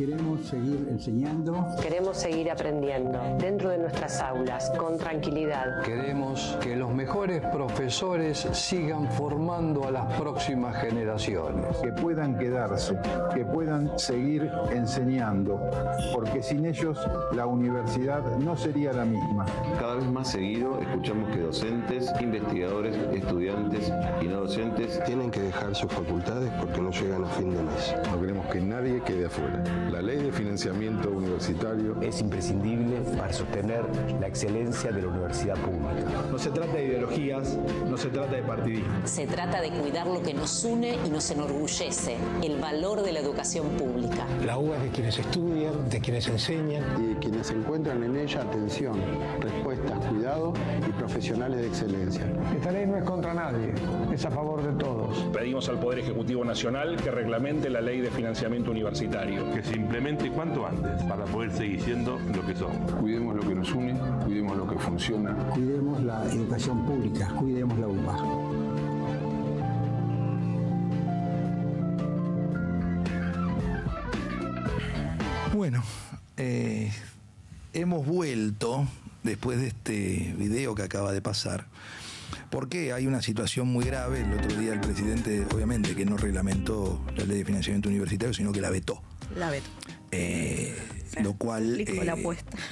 Queremos seguir enseñando. Queremos seguir aprendiendo dentro de nuestras aulas, con tranquilidad. Queremos que los mejores profesores sigan formando a las próximas generaciones. Que puedan quedarse, que puedan seguir enseñando, porque sin ellos la universidad no sería la misma. Cada vez más seguido escuchamos que docentes, investigadores, estudiantes y no docentes tienen que dejar sus facultades porque no llegan a fin de mes. No queremos que nadie quede afuera. La ley de financiamiento universitario es imprescindible para sostener la excelencia de la universidad pública. No se trata de ideologías, no se trata de partidismo. Se trata de cuidar lo que nos une y nos enorgullece, el valor de la educación pública. La UBA es de quienes estudian, de quienes enseñan. Y de quienes encuentran en ella atención, respuestas, cuidado y profesionales de excelencia. Esta ley no es contra nadie, es a favor de todos. Pedimos al Poder Ejecutivo Nacional que reglamente la ley de financiamiento universitario. Que se implemente cuanto antes para poder seguir siendo lo que somos. Cuidemos lo que nos une, cuidemos lo que funciona. Cuidemos la educación pública, cuidemos la UBA. Bueno, hemos vuelto después de este video que acaba de pasar, porque hay una situación muy grave. El otro día el presidente, obviamente, que no reglamentó la ley de financiamiento universitario, sino que la vetó. La vetó. Lo cual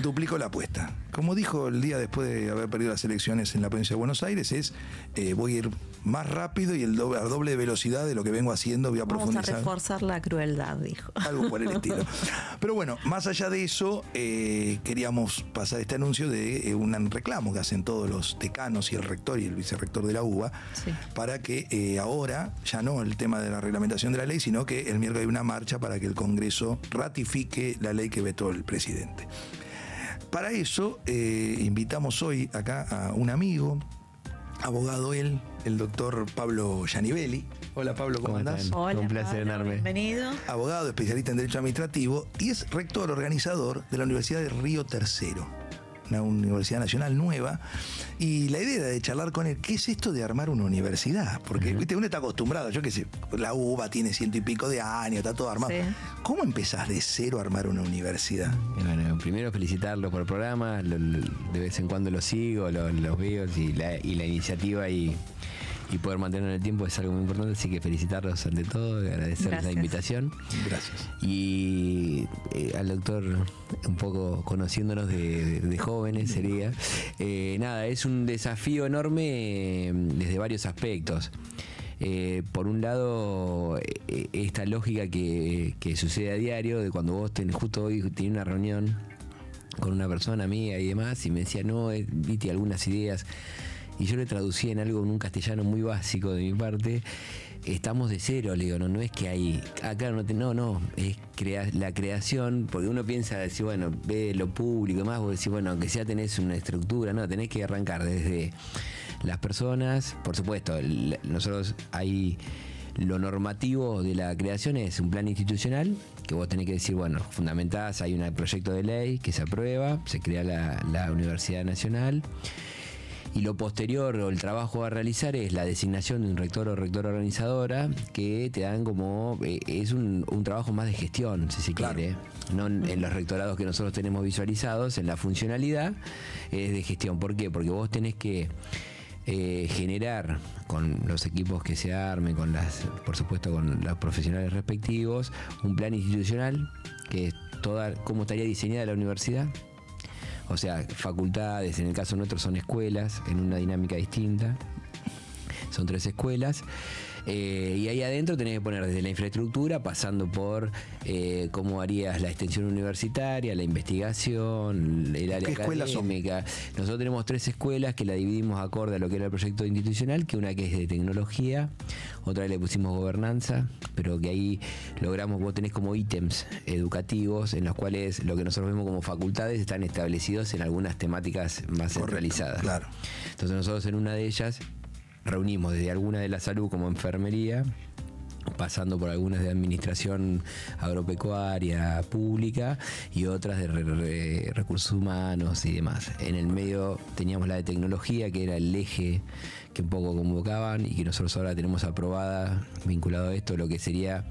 duplicó la apuesta. Como dijo el día después de haber perdido las elecciones en la provincia de Buenos Aires, voy a ir más rápido y a doble de velocidad de lo que vengo haciendo, voy a profundizar. Vamos a reforzar la crueldad, dijo. Algo por el estilo. Pero bueno, más allá de eso, queríamos pasar este anuncio de un reclamo que hacen todos los decanos y el rector y el vicerrector de la UBA, sí, para que ahora, ya no el tema de la reglamentación de la ley, sino que el miércoles hay una marcha para que el Congreso ratifique la ley que vetó el presidente. Para eso invitamos hoy acá a un amigo, abogado él, el doctor Pablo Gianibelli. Hola Pablo, ¿cómo andás? Hola, un placer enorme. Bienvenido. Abogado, especialista en Derecho Administrativo y es rector organizador de la Universidad de Río Tercero, una universidad nacional nueva. Y la idea era de charlar con él, ¿qué es esto de armar una universidad? Porque ¿viste? Uno está acostumbrado, yo qué sé, la UBA tiene 100 y pico de años, está todo armado. Sí. ¿Cómo empezás de cero a armar una universidad? Bueno, primero felicitarlo por el programa, de vez en cuando lo sigo, los veo y la iniciativa y poder mantener el tiempo es algo muy importante, así que felicitarlos ante todo, agradecerles la invitación. Gracias. Y al doctor, un poco conociéndonos de jóvenes sería, nada, es un desafío enorme desde varios aspectos. Por un lado, esta lógica que sucede a diario, de cuando vos justo hoy tenés una reunión con una persona amiga y demás, y me decía, no, viste algunas ideas, y yo le traducí en algo, en un castellano muy básico de mi parte. Estamos de cero, le digo, no es que hay, claro, no, es la creación, porque uno piensa, decir, bueno, ve lo público y más, vos decís, bueno, aunque sea tenés una estructura, no, tenés que arrancar desde las personas, por supuesto, nosotros hay lo normativo de la creación es un plan institucional, que vos tenés que decir, bueno, fundamentás, hay un proyecto de ley que se aprueba, se crea la Universidad Nacional. Y lo posterior o el trabajo a realizar es la designación de un rector o rectora organizadora, que te dan como, es un trabajo más de gestión, si se quiere, no en los rectorados que nosotros tenemos visualizados, en la funcionalidad es de gestión. ¿Por qué? Porque vos tenés que generar con los equipos que se armen, por supuesto con los profesionales respectivos, un plan institucional que es cómo estaría diseñada la universidad. O sea, facultades, en el caso nuestro son escuelas, en una dinámica distinta. Son 3 escuelas. Y ahí adentro tenés que poner desde la infraestructura, pasando por cómo harías la extensión universitaria, la investigación, el área académica. Nosotros tenemos 3 escuelas que la dividimos acorde a lo que era el proyecto institucional, que una que es de tecnología, otra le pusimos gobernanza, pero que ahí logramos, vos tenés como ítems educativos en los cuales lo que nosotros vemos como facultades están establecidos en algunas temáticas más centralizadas. Claro. Entonces nosotros en una de ellas reunimos desde alguna de la salud como enfermería, pasando por algunas de administración agropecuaria pública y otras de recursos humanos y demás. En el medio teníamos la de tecnología, que era el eje que un poco convocaban y que nosotros ahora tenemos aprobada, vinculado a esto, lo que sería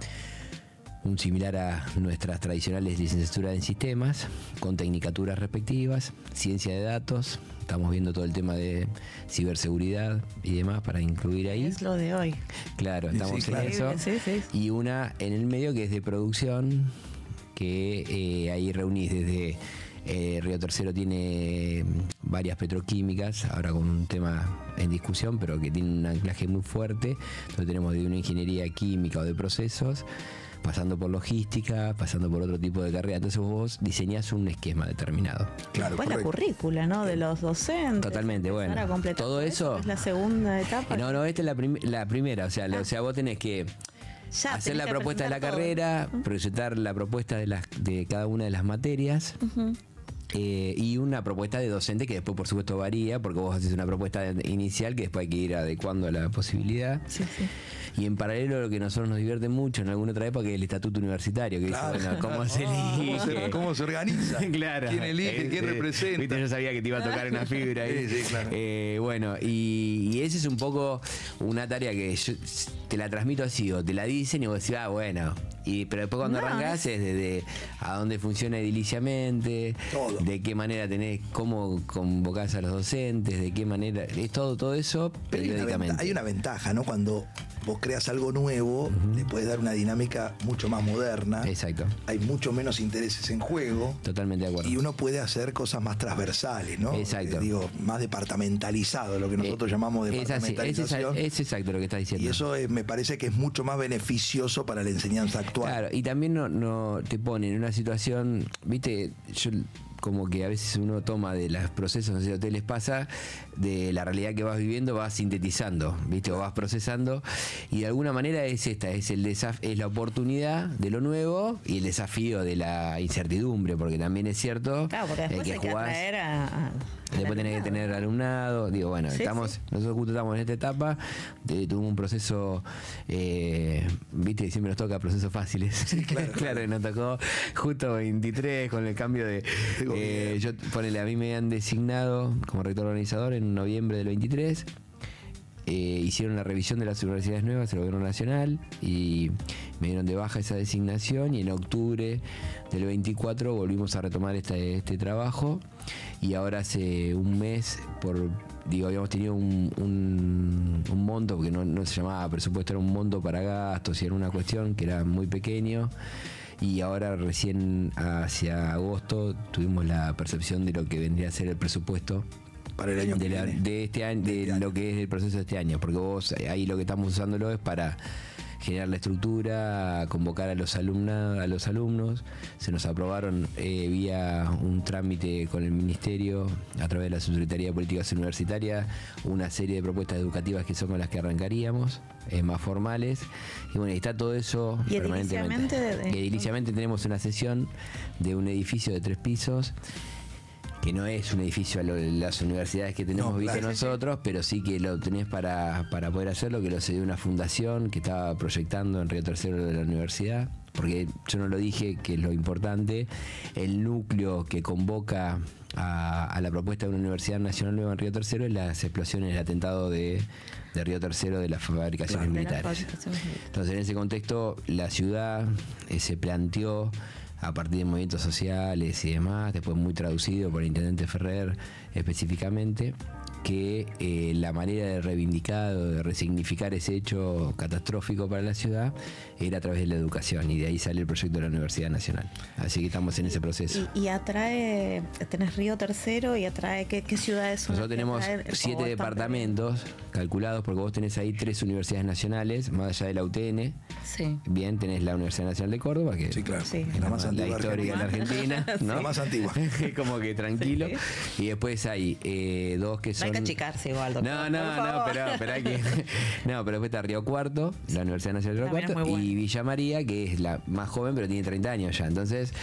un similar a nuestras tradicionales licenciaturas en sistemas, con tecnicaturas respectivas, ciencia de datos. Estamos viendo todo el tema de ciberseguridad y demás para incluir ahí. Es lo de hoy. Claro, estamos en eso. Sí. Y una en el medio que es de producción, que ahí reunís desde Río Tercero tiene varias petroquímicas, ahora con un tema en discusión, pero que tiene un anclaje muy fuerte. Entonces tenemos de una ingeniería química o de procesos, pasando por logística, pasando por otro tipo de carrera. Entonces vos diseñás un esquema determinado. Claro, pues la currícula, ¿no? De los docentes. Totalmente, bueno. Todo eso. Es la segunda etapa. No, esta es la primera. O sea, vos tenés que hacer la propuesta de la carrera, proyectar la propuesta de cada una de las materias. Y una propuesta de docente que después por supuesto varía, porque vos haces una propuesta inicial que después hay que ir adecuando a la posibilidad. Y en paralelo lo que a nosotros nos divierte mucho en alguna otra época es el estatuto universitario, que claro. dice, bueno, ¿cómo se elige? ¿Cómo se organiza? Claro. ¿Quién elige? ¿Quién representa? Viste, yo sabía que te iba a tocar una fibra ahí. Sí, claro. Bueno, y esa es un poco una tarea que yo te la transmito así, o te la dicen y vos decís, bueno. Pero después cuando arrancás es desde a dónde funciona ediliciamente, todo. De qué manera tenés, cómo convocás a los docentes, de qué manera, es todo eso periódicamente. Hay una ventaja, ¿no? Cuando vos creas algo nuevo, le puedes dar una dinámica mucho más moderna. Exacto. Hay mucho menos intereses en juego. Totalmente de acuerdo. Y uno puede hacer cosas más transversales, ¿no? Exacto. Más departamentalizado, lo que nosotros llamamos departamentalización. Es exacto lo que estás diciendo. Y eso me parece que es mucho más beneficioso para la enseñanza actual. Claro, y también no te pone en una situación, viste, yo como que a veces uno toma de los procesos, no sé si a ustedes les pasa, de la realidad que vas viviendo, vas sintetizando, ¿viste? O vas procesando, y de alguna manera es la oportunidad de lo nuevo y el desafío de la incertidumbre, porque también es cierto, claro, porque después hay que atraer después tenés que tener alumnado, nosotros justo estamos en esta etapa, tuvimos un proceso, viste, siempre nos toca procesos fáciles, claro, que nos tocó justo 23 con el cambio de a mí me han designado como rector organizador en noviembre del 23. Hicieron la revisión de las universidades nuevas del gobierno nacional y me dieron de baja esa designación, y en octubre del 24 volvimos a retomar este trabajo, y ahora hace un mes habíamos tenido un monto, porque no se llamaba presupuesto, era un monto para gastos y era una cuestión que era muy pequeño. Y ahora recién hacia agosto tuvimos la percepción de lo que vendría a ser el presupuesto para el año de este año, lo que es el proceso de este año, porque vos ahí lo que estamos usándolo es para generar la estructura, convocar a los alumnos. Se nos aprobaron vía un trámite con el Ministerio a través de la Subsecretaría de Políticas Universitarias una serie de propuestas educativas que son con las que arrancaríamos, más formales, y bueno, está todo eso permanentemente. Y ediliciamente tenemos una sesión de un edificio de 3 pisos, que no es un edificio a las universidades que tenemos visto nosotros, pero sí que lo tenés para poder hacerlo, que lo cedió una fundación que estaba proyectando en Río Tercero de la universidad, porque yo no lo dije, que es lo importante, el núcleo que convoca a la propuesta de una universidad nacional nueva en Río Tercero es las explosiones del atentado de Río Tercero de las fabricaciones militares. Entonces, en ese contexto, la ciudad se planteó, a partir de movimientos sociales y demás, después muy traducido por el intendente Ferrer específicamente, que la manera de reivindicar o de resignificar ese hecho catastrófico para la ciudad era a través de la educación, y de ahí sale el proyecto de la Universidad Nacional. Así que estamos en ese proceso. Y atrae, tenés Río Tercero, y atrae, ¿qué ciudades son? Nosotros tenemos 7 departamentos calculados, porque vos tenés ahí 3 universidades nacionales, más allá de la UTN. Sí. Bien, tenés la Universidad Nacional de Córdoba, que es la más antigua, la histórica de la Argentina, ¿no? La más antigua. Como que tranquilo. Sí. Y después hay 2 que son... No hay que achicarse igual, doctor. Pero hay que... No, pero después está Río Cuarto, la Universidad Nacional de Río Cuarto, y Villa María, que es la más joven, pero tiene 30 años ya. Entonces,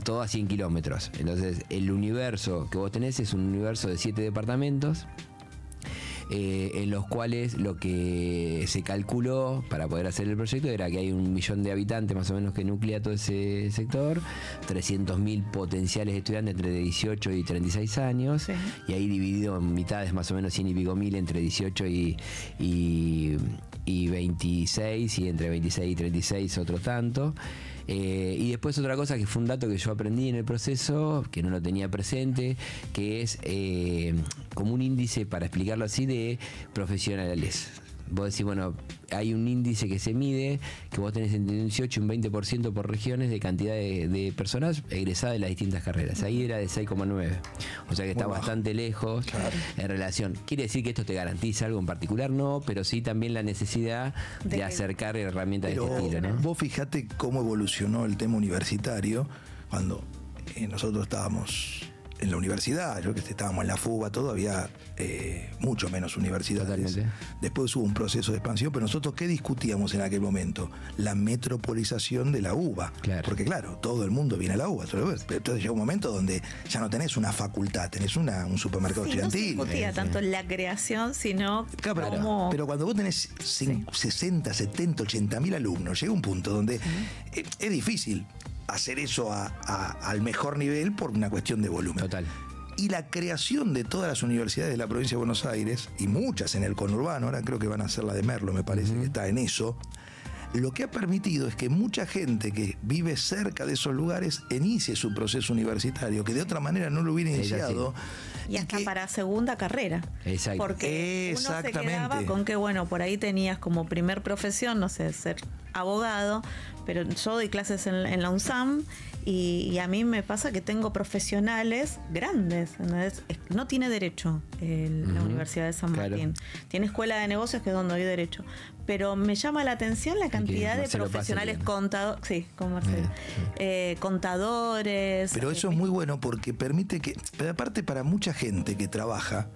todo a 100 kilómetros. Entonces, el universo que vos tenés es un universo de 7 departamentos, en los cuales lo que se calculó para poder hacer el proyecto era que hay 1 millón de habitantes más o menos que nuclea todo ese sector, 300.000 potenciales estudiantes entre 18 y 36 años, sí. Y ahí dividido en mitades más o menos 100 y pico mil entre 18 y 26, y entre 26 y 36 otro tanto. Y después otra cosa que fue un dato que yo aprendí en el proceso, que no lo tenía presente, que es como un índice, para explicarlo así, de profesionales. Vos decís, bueno, hay un índice que se mide, que vos tenés entre un 18 y un 20% por regiones de cantidad de personas egresadas de las distintas carreras. Ahí era de 6,9. O sea que está bastante lejos en relación. ¿Quiere decir que esto te garantiza algo en particular? No, pero sí también la necesidad de acercar herramientas de este estilo, ¿no? Vos fijate cómo evolucionó el tema universitario cuando nosotros estábamos en la universidad, yo que estábamos en la FUBA, todo había mucho menos universidades. Totalmente. Después hubo un proceso de expansión, pero nosotros ¿qué discutíamos en aquel momento? La metropolización de la UBA. Claro. Porque claro, todo el mundo viene a la UBA. Entonces llega un momento donde ya no tenés una facultad, tenés un supermercado estudiantil. No se discutía tanto la creación, sino como... Pero cuando vos tenés 60, 70, 80 mil alumnos, llega un punto donde es difícil hacer eso al mejor nivel por una cuestión de volumen. Total. Y la creación de todas las universidades de la provincia de Buenos Aires, y muchas en el conurbano, ahora creo que van a ser la de Merlo, me parece que está en eso, lo que ha permitido es que mucha gente que vive cerca de esos lugares inicie su proceso universitario, que de otra manera no lo hubiera iniciado. Y hasta para segunda carrera. Exacto. Porque uno se quedaba con que, bueno, por ahí tenías como primer profesión, no sé, ser abogado, pero yo doy clases en la UNSAM y a mí me pasa que tengo profesionales grandes. ¿Entendés? No tiene derecho la Universidad de San Martín. Tiene escuela de negocios, que es donde doy derecho. Pero me llama la atención la cantidad de profesionales contadores. Sí, con Marcelo. Contadores. Pero eso es muy bueno porque permite que, pero aparte para mucha gente que trabaja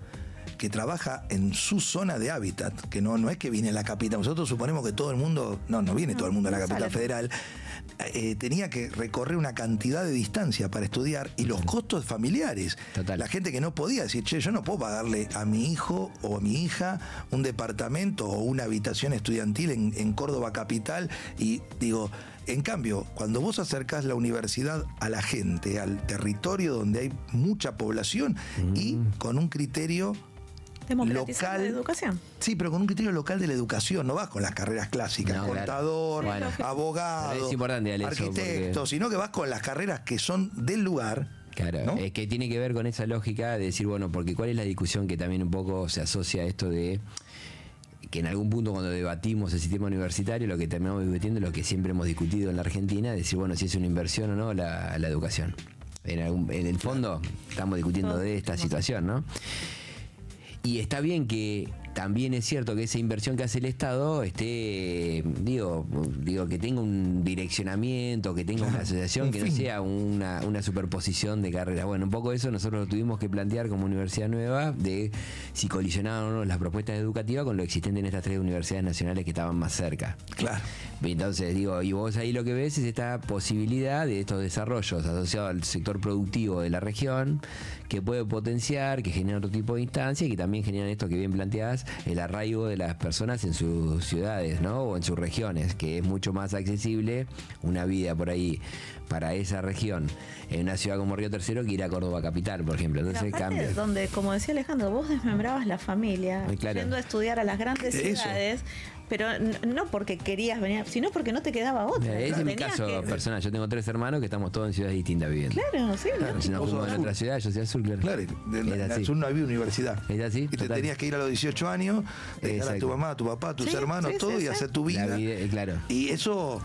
en su zona de hábitat, que no es que viene a la capital. Nosotros suponemos que todo el mundo, no viene todo el mundo a la capital federal. Tenía que recorrer una cantidad de distancia para estudiar y los costos familiares. Total. La gente que no podía decir, che, yo no puedo pagarle a mi hijo o a mi hija un departamento o una habitación estudiantil en Córdoba capital. Y digo, en cambio, cuando vos acercás la universidad a la gente, al territorio donde hay mucha población y con un criterio local de educación. Sí, pero con un criterio local de la educación. No vas con las carreras clásicas, contador, abogado, arquitecto, sino que vas con las carreras que son del lugar. Claro, ¿no? Es que tiene que ver con esa lógica de decir, bueno, porque cuál es la discusión que también un poco se asocia a esto de que en algún punto cuando debatimos el sistema universitario, lo que terminamos discutiendo es lo que siempre hemos discutido en la Argentina, decir, bueno, si es una inversión o no la educación. En el fondo estamos discutiendo de esta situación, ¿no? Y está bien que también es cierto que esa inversión que hace el Estado esté, digo que tenga un direccionamiento, que tenga una asociación, que no sea una superposición de carreras. Bueno, un poco eso nosotros lo tuvimos que plantear como universidad nueva, de si colisionaban o no las propuestas educativas con lo existente en estas 3 universidades nacionales que estaban más cerca. Claro. Entonces, y vos ahí lo que ves es esta posibilidad de estos desarrollos asociados al sector productivo de la región, que puede potenciar, que genera otro tipo de instancias y que también generan esto que bien planteás, el arraigo de las personas en sus ciudades, ¿no? O en sus regiones, que es mucho más accesible una vida por ahí para esa región en una ciudad como Río Tercero que ir a Córdoba capital, por ejemplo. Entonces cambia. Donde, como decía Alejandro, vos desmembrabas la familia, yendo a estudiar a las grandes ciudades. Pero no porque querías venir, sino porque no te quedaba otra. Ese es mi caso personal. Yo tengo 3 hermanos que estamos todos en ciudades distintas viviendo. Claro, sí. Si nos fuimos en otra ciudad, yo soy azul, claro. Claro, en el sur no había universidad. ¿Es así? Y te tenías que ir a los 18 años, dejar a tu mamá, a tu papá, a tus hermanos, todo, y hacer tu vida. Claro. Y eso,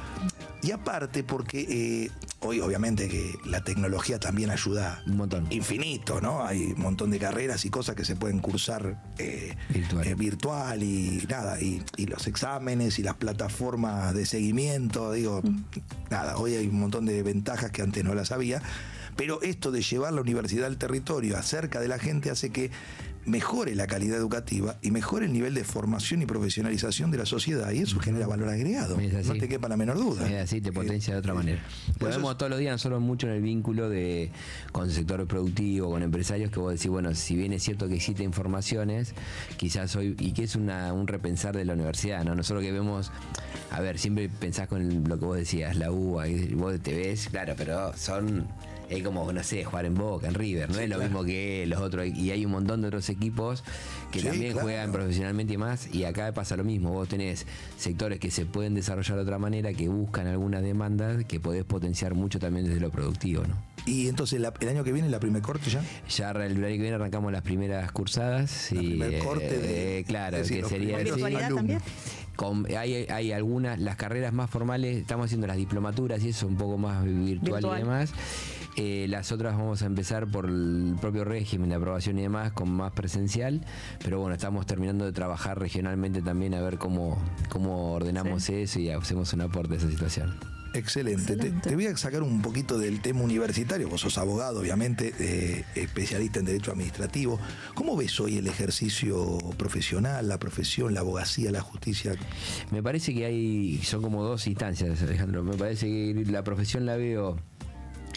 y aparte porque hoy obviamente que la tecnología también ayuda un montón, infinito, ¿no? Hay un montón de carreras y cosas que se pueden cursar virtual y nada, y los exámenes y las plataformas de seguimiento, nada, hoy hay un montón de ventajas que antes no las había, pero esto de llevar la universidad al territorio acerca de la gente hace que mejore la calidad educativa y mejore el nivel de formación y profesionalización de la sociedad, y eso genera valor agregado, no te quepa la menor duda. Es así, te potencia de otra manera. Lo vemos todos los días, nosotros mucho en el vínculo con el sector productivo, con empresarios, que vos decís, bueno, si bien es cierto que existen informaciones, quizás hoy, y que es un repensar de la universidad, ¿no? Nosotros que vemos, a ver, siempre pensás con lo que vos decías, la UBA, y vos te ves, claro, pero son... Es como, no sé, jugar en Boca, en River, no es lo mismo que los otros, y hay un montón de otros equipos que también juegan profesionalmente y más, y acá pasa lo mismo. Vos tenés sectores que se pueden desarrollar de otra manera, que buscan algunas demandas que podés potenciar mucho también desde lo productivo, ¿no? Y entonces el año que viene, la primer corte ya. Ya el año que viene arrancamos las primeras cursadas. La primer corte claro, que sería virtualidad también. Hay algunas, las carreras más formales, estamos haciendo las diplomaturas y eso un poco más virtual. Y demás. Las otras vamos a empezar por el propio régimen de aprobación y demás, con más presencial, pero bueno, estamos terminando de trabajar regionalmente también a ver cómo ordenamos eso y hacemos un aporte a esa situación. Excelente. Te voy a sacar un poquito del tema universitario. Vos sos abogado, obviamente, especialista en Derecho Administrativo. ¿Cómo ves hoy el ejercicio profesional, la profesión, la abogacía, la justicia? Me parece que son como dos instancias, Alejandro. Me parece que la profesión la veo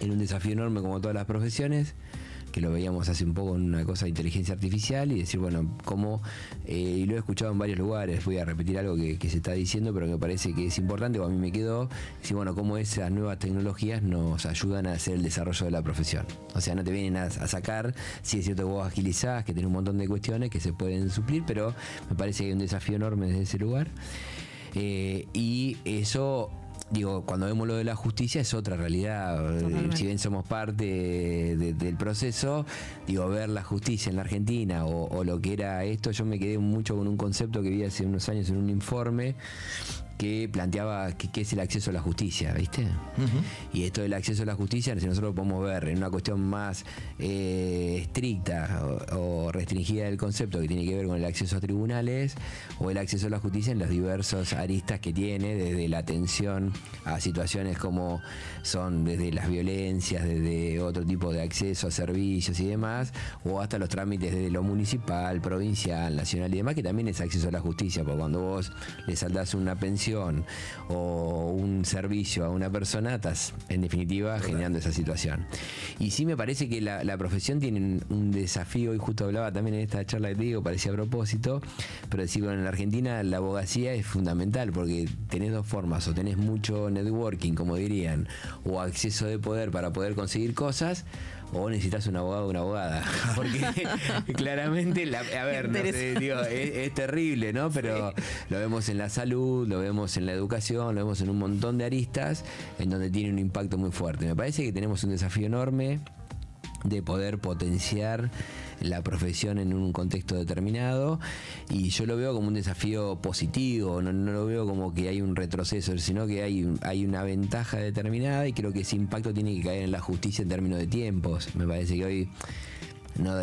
en un desafío enorme como todas las profesiones, que lo veíamos hace un poco en una cosa de inteligencia artificial, y decir, bueno, cómo, y lo he escuchado en varios lugares, voy a repetir algo que se está diciendo, pero me parece que es importante, o a mí me quedó, decir, bueno, cómo esas nuevas tecnologías nos ayudan a hacer el desarrollo de la profesión. O sea, no te vienen a sacar, sí es cierto que vos agilizás, que tenés un montón de cuestiones que se pueden suplir, pero me parece que hay un desafío enorme desde ese lugar. Y eso... Digo, cuando vemos lo de la justicia es otra realidad. Si bien somos parte del proceso, digo, ver la justicia en la Argentina o lo que era esto, yo me quedé mucho con un concepto que vi hace unos años en un informe que planteaba qué es el acceso a la justicia, ¿viste? Y esto del acceso a la justicia, si nosotros lo podemos ver en una cuestión más estricta o restringida del concepto, que tiene que ver con el acceso a tribunales, o el acceso a la justicia en las diversas aristas que tiene, desde la atención a situaciones como son desde las violencias, desde otro tipo de acceso a servicios y demás, o hasta los trámites desde lo municipal, provincial, nacional y demás, que también es acceso a la justicia, porque cuando vos le saldás una pensión o un servicio a una persona, estás en definitiva generando esa situación. Y sí me parece que la profesión tiene un desafío, y justo hablaba también en esta charla que te digo, parecía a propósito, pero decir, bueno, en la Argentina la abogacía es fundamental, porque tenés dos formas: o tenés mucho networking, como dirían, o acceso de poder para poder conseguir cosas, o necesitas un abogado o una abogada, porque claramente, a ver, no sé, digo, es terrible, ¿no? Pero lo vemos en la salud, lo vemos en la educación, lo vemos en un montón de aristas en donde tiene un impacto muy fuerte. Me parece que tenemos un desafío enorme de poder potenciar la profesión en un contexto determinado, y yo lo veo como un desafío positivo, no lo veo como que hay un retroceso, sino que hay una ventaja determinada, y creo que ese impacto tiene que caer en la justicia en términos de tiempos. Me parece que hoy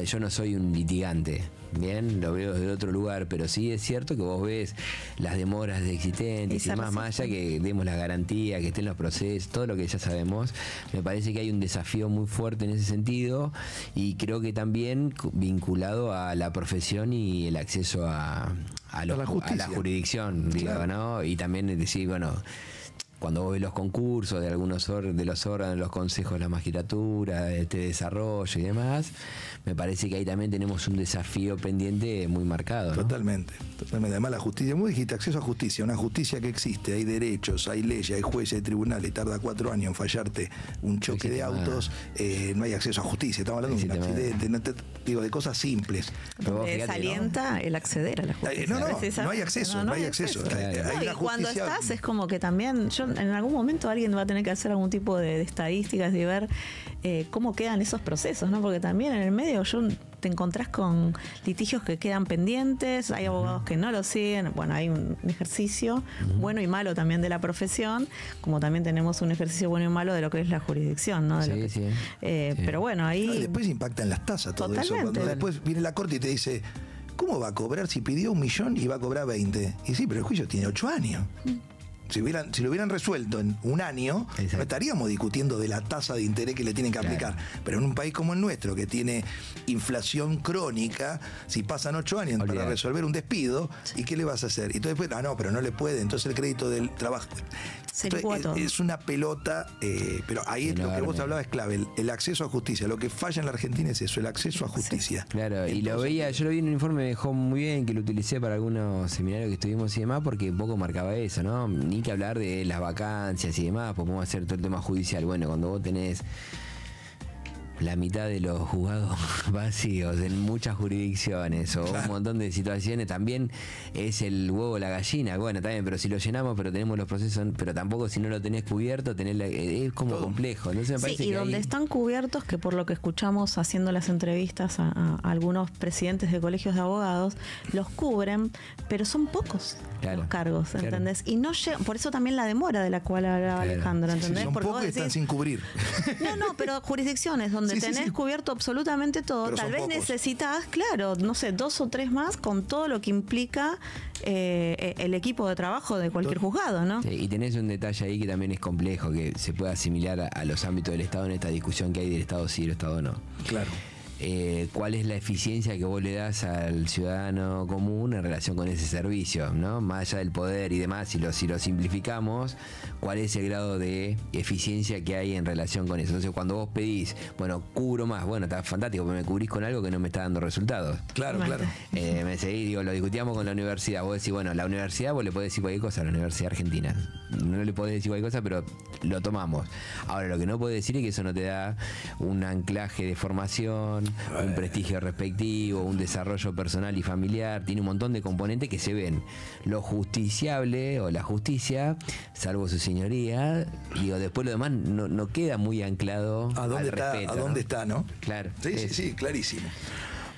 yo no soy un litigante, bien, lo veo desde otro lugar, pero sí es cierto que vos ves las demoras existentes y más allá que demos la garantía, que estén los procesos, todo lo que ya sabemos. Me parece que hay un desafío muy fuerte en ese sentido, y creo que también vinculado a la profesión y el acceso a la jurisdicción, digo, ¿no? Y también decir, bueno, cuando vos ves los concursos de algunos de los órganos, los consejos de la magistratura, este desarrollo y demás, me parece que ahí también tenemos un desafío pendiente muy marcado, ¿no? Totalmente. Además, la justicia, muy dijiste, acceso a justicia, una justicia que existe, hay derechos, hay leyes, hay jueces, hay tribunales, tarda 4 años en fallarte un choque de autos, no hay acceso a justicia, estamos hablando de un accidente, digo, de cosas simples. Desalienta el acceder a la justicia. No hay acceso, no hay acceso. Y cuando estás es como que también, en algún momento alguien va a tener que hacer algún tipo de estadísticas y ver cómo quedan esos procesos, ¿no? Porque también en el medio te encontrás con litigios que quedan pendientes, hay abogados que no lo siguen, bueno, hay un ejercicio bueno y malo también de la profesión, como también tenemos un ejercicio bueno y malo de lo que es la jurisdicción, ¿no? Pero bueno, ahí... después impactan las tasas todo eso, cuando después viene la corte y te dice, ¿cómo va a cobrar si pidió 1 millón y va a cobrar 20? Y sí, pero el juicio tiene 8 años. Si lo hubieran resuelto en 1 año, no estaríamos discutiendo de la tasa de interés que le tienen que aplicar. Pero en un país como el nuestro, que tiene inflación crónica, si pasan 8 años para resolver un despido, ¿y qué le vas a hacer? Y entonces después, pero no le puede, entonces el crédito del trabajo... Es una pelota, pero ahí es lo que vos hablabas es clave, el acceso a justicia. Lo que falla en la Argentina es eso, el acceso a justicia. Claro, entonces, yo lo vi en un informe, me dejó muy bien, que lo utilicé para algunos seminarios que estuvimos y demás, porque un poco marcaba eso, ¿no? Ni que hablar de las vacancias y demás, pues podemos hacer todo el tema judicial. Bueno, cuando vos tenés la mitad de los juzgados vacíos en muchas jurisdicciones o un montón de situaciones, también es el huevo o la gallina. Bueno, también, pero si lo llenamos, pero tenemos los procesos, pero tampoco si no lo tenés cubierto, es como complejo. Entonces me parece y que donde están cubiertos, que por lo que escuchamos haciendo las entrevistas a algunos presidentes de colegios de abogados, los cubren, pero son pocos los cargos, ¿entendés? Y no por eso también la demora de la cual hablaba Alejandro, ¿entendés? Sí, son porque pocos que están sin cubrir. No, pero jurisdicciones donde tenés cubierto absolutamente todo, pero tal vez necesitas, no sé, 2 o 3 más con todo lo que implica el equipo de trabajo de cualquier juzgado, ¿no? Sí, y tenés un detalle ahí que también es complejo, que se puede asimilar a los ámbitos del Estado en esta discusión que hay del Estado sí y el Estado no. Claro. ¿Cuál es la eficiencia que vos le das al ciudadano común en relación con ese servicio, ¿no? Más allá del poder y demás, si lo simplificamos, ¿cuál es el grado de eficiencia que hay en relación con eso? Entonces, cuando vos pedís, bueno, cubro más, bueno, está fantástico, pero me cubrís con algo que no me está dando resultados. Claro. Me seguís, lo discutíamos con la universidad. Vos decís, bueno, la universidad vos le podés decir cualquier cosa a la Universidad Argentina. No le podés decir cualquier cosa, pero lo tomamos. Ahora, lo que no podés decir es que eso no te da un anclaje de formación, un prestigio respectivo, un desarrollo personal y familiar. Tiene un montón de componentes que se ven. Lo justiciable o la justicia, salvo su señoría, después lo demás no queda muy anclado al respeto. ¿A dónde está, no? Claro. Sí, clarísimo.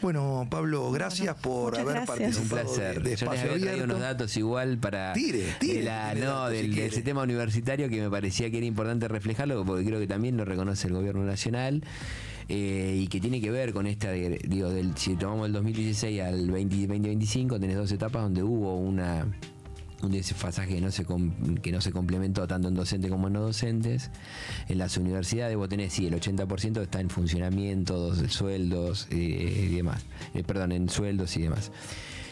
Bueno, Pablo, gracias por haber participado. Un placer. De Yo les Espacio había traído Abierto. unos datos igual para del sistema universitario, que me parecía que era importante reflejarlo, porque creo que también lo reconoce el gobierno nacional. Y que tiene que ver con esta, si tomamos el 2016 al 2025, tenés 2 etapas donde hubo un desfasaje que no se complementó tanto en docentes como en no docentes. En las universidades vos tenés, el 80% está en funcionamiento, sueldos y demás. En sueldos y demás.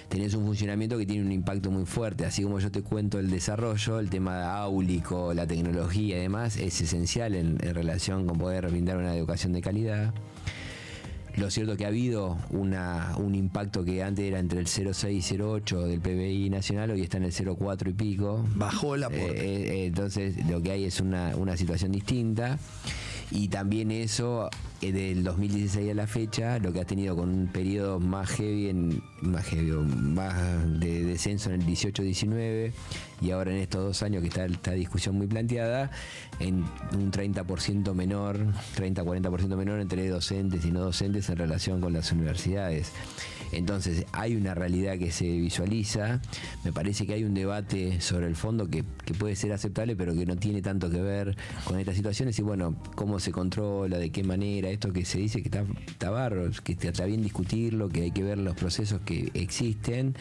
Tenés un funcionamiento que tiene un impacto muy fuerte. Así como yo te cuento el desarrollo, el tema áulico, la tecnología y demás, es esencial en relación con poder brindar una educación de calidad. Lo cierto es que ha habido un impacto que antes era entre el 0,6 y 0,8 del PBI nacional, hoy está en el 0,4 y pico. Bajó el aporte. Entonces lo que hay es una situación distinta. Y también eso, del 2016 a la fecha, lo que has tenido con un periodo más heavy, más de descenso en el 18-19, y ahora en estos 2 años que está esta discusión muy planteada, en un 30% menor, 30-40% menor entre docentes y no docentes en relación con las universidades. Entonces hay una realidad que se visualiza. Me parece que hay un debate sobre el fondo que puede ser aceptable, pero que no tiene tanto que ver con estas situaciones. Y bueno, cómo se controla, de qué manera, esto que se dice que está bárbaro, que está bien discutirlo, que hay que ver los procesos que existen,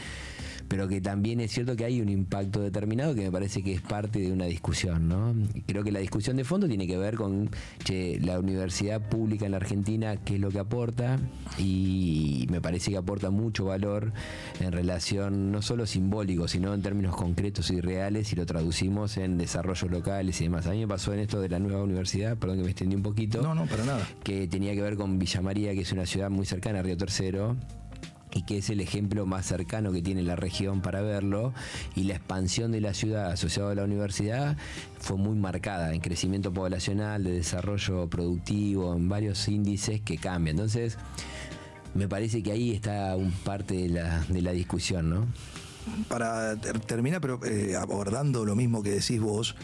pero que también es cierto que hay un impacto determinado que me parece que es parte de una discusión, ¿no? Creo que la discusión de fondo tiene que ver con la universidad pública en la Argentina, qué es lo que aporta, y me parece que aporta mucho valor en relación no solo simbólico, sino en términos concretos y reales, si lo traducimos en desarrollos locales y demás. A mí me pasó en esto de la nueva universidad, perdón que me extendí un poquito. No, para nada. Que tenía que ver con Villa María, que es una ciudad muy cercana a Río Tercero, y que es el ejemplo más cercano que tiene la región para verlo, y la expansión de la ciudad asociada a la universidad fue muy marcada en crecimiento poblacional, de desarrollo productivo, en varios índices que cambian. Entonces, me parece que ahí está un parte de la discusión, ¿no? Para terminar, pero abordando lo mismo que decís vos,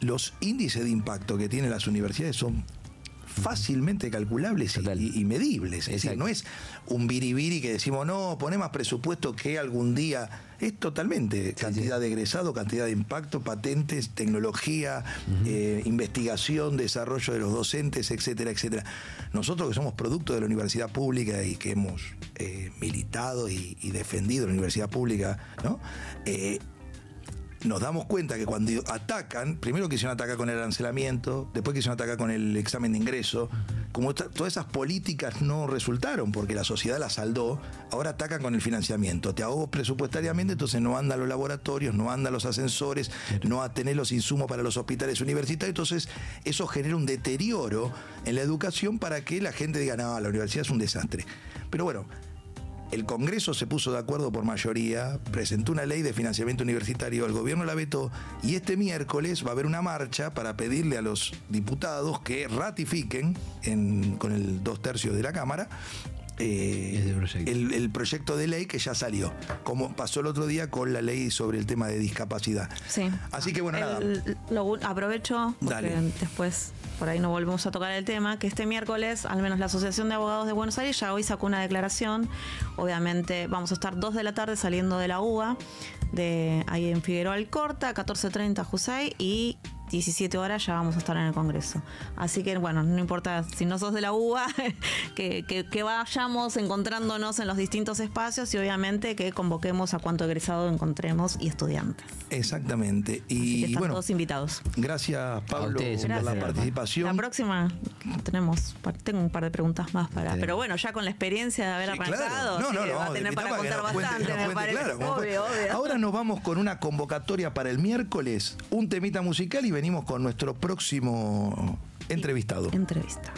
los índices de impacto que tienen las universidades son fácilmente calculables y medibles. Es decir, no es un biribiri que decimos, no, poné más presupuesto que algún día. Es totalmente cantidad de egresado, cantidad de impacto, patentes, tecnología, investigación, desarrollo de los docentes, etcétera, etcétera. Nosotros que somos producto de la universidad pública y que hemos militado y defendido la universidad pública, ¿no? Nos damos cuenta que cuando atacan, primero quisieron atacar con el arancelamiento, después quisieron atacar con el examen de ingreso, como todas esas políticas no resultaron porque la sociedad las saldó, ahora atacan con el financiamiento, te ahogo presupuestariamente, entonces no andan los laboratorios, no andan los ascensores, no a tener los insumos para los hospitales universitarios, entonces eso genera un deterioro en la educación para que la gente diga, no, la universidad es un desastre. Pero bueno, el Congreso se puso de acuerdo por mayoría, presentó una ley de financiamiento universitario, el gobierno la vetó y este miércoles va a haber una marcha para pedirle a los diputados que ratifiquen con el 2/3 de la Cámara el proyecto de ley que ya salió, como pasó el otro día con la ley sobre el tema de discapacidad. Sí. Así que bueno, nada. Aprovecho, porque después por ahí no volvemos a tocar el tema, que este miércoles, al menos la Asociación de Abogados de Buenos Aires ya hoy sacó una declaración. Obviamente vamos a estar 2 de la tarde saliendo de la UBA, ahí en Figueroa Alcorta, 14:30 Jusey, y 17 horas ya vamos a estar en el Congreso. Así que, bueno, no importa si no sos de la UBA, que vayamos encontrándonos en los distintos espacios y obviamente que convoquemos a cuanto egresado encontremos y estudiantes. Exactamente. Y así que están bueno, todos invitados. Gracias, Pablo, por la participación. La próxima tengo un par de preguntas más pero bueno, ya con la experiencia de haber arrancado, va a tener para contar bastante, me parece. Obvio. Ahora nos vamos con una convocatoria para el miércoles, un temita musical y venimos con nuestro próximo entrevistado. Entrevista.